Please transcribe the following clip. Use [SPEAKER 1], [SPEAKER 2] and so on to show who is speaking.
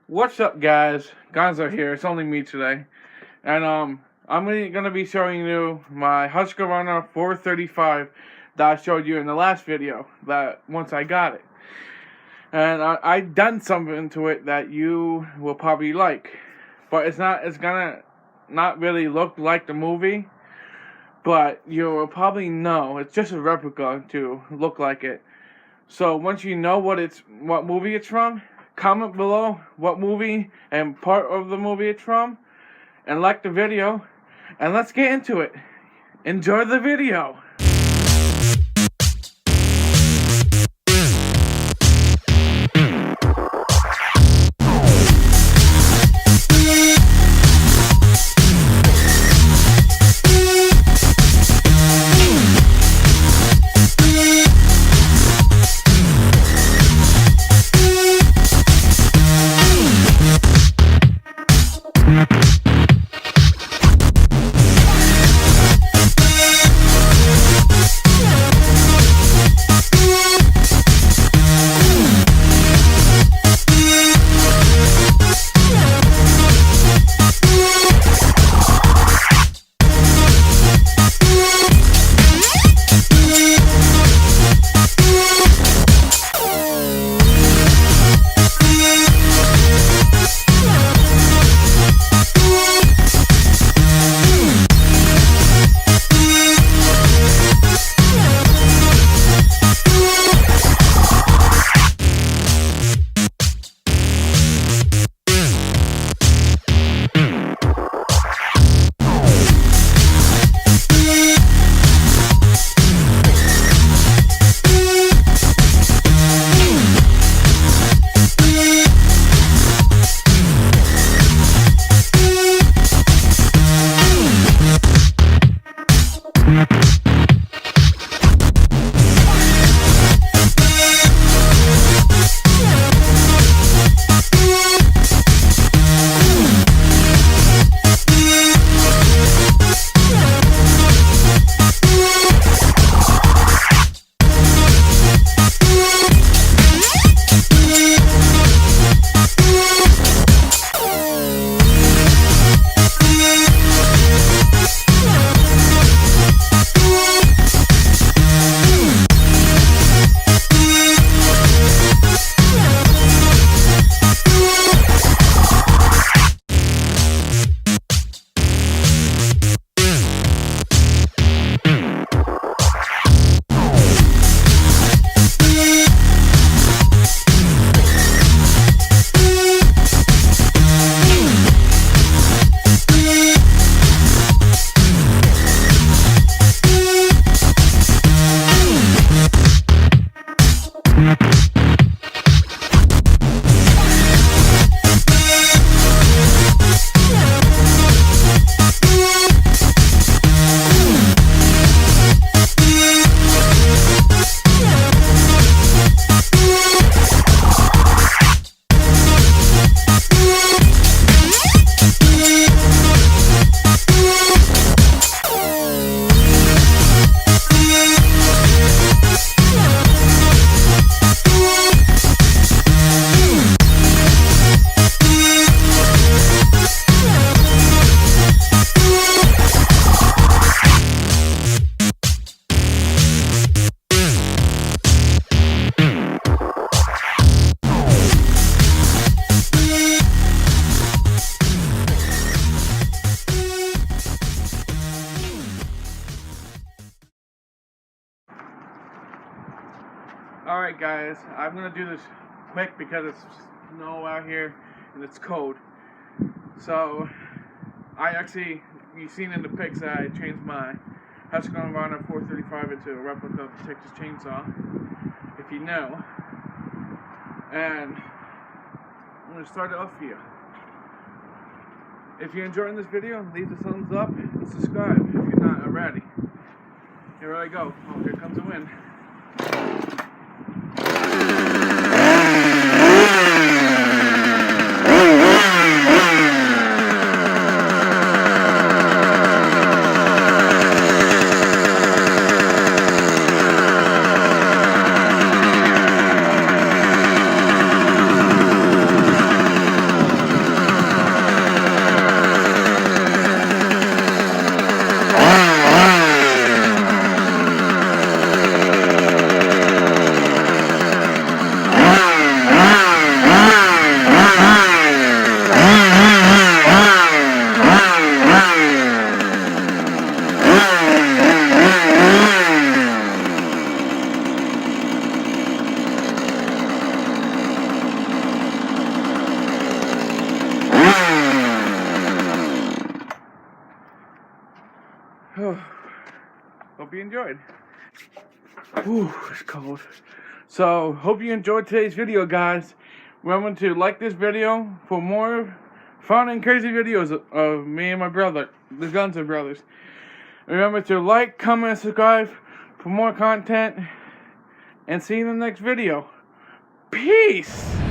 [SPEAKER 1] What's up, guys? Gonzo here. It's only me today, and I'm gonna be showing you my Husqvarna 435 that I showed you in the last video. That once I got it, and I done something to it that you will probably like, but it's not. It's gonna not really look like the movie, but you will probably know it's just a replica to look like it. So once you know what movie it's from, comment below what movie and part of the movie it's from, and like the video, and let's get into it. Enjoy the video. Alright guys, I'm going to do this quick because it's snow out here and it's cold. So, you've seen in the pics that I changed my Husqvarna 435 into a replica of the Texas Chainsaw, if you know. And I'm going to start it off for you. If you're enjoying this video, leave the thumbs up and subscribe if you're not already. Here I go. Oh, here comes the wind. you enjoyed. Ooh, it's cold. So, hope you enjoyed today's video, guys. Remember to like this video for more fun and crazy videos of me and my brother, the Gunson Brothers. Remember to like, comment, and subscribe for more content. And see you in the next video. Peace!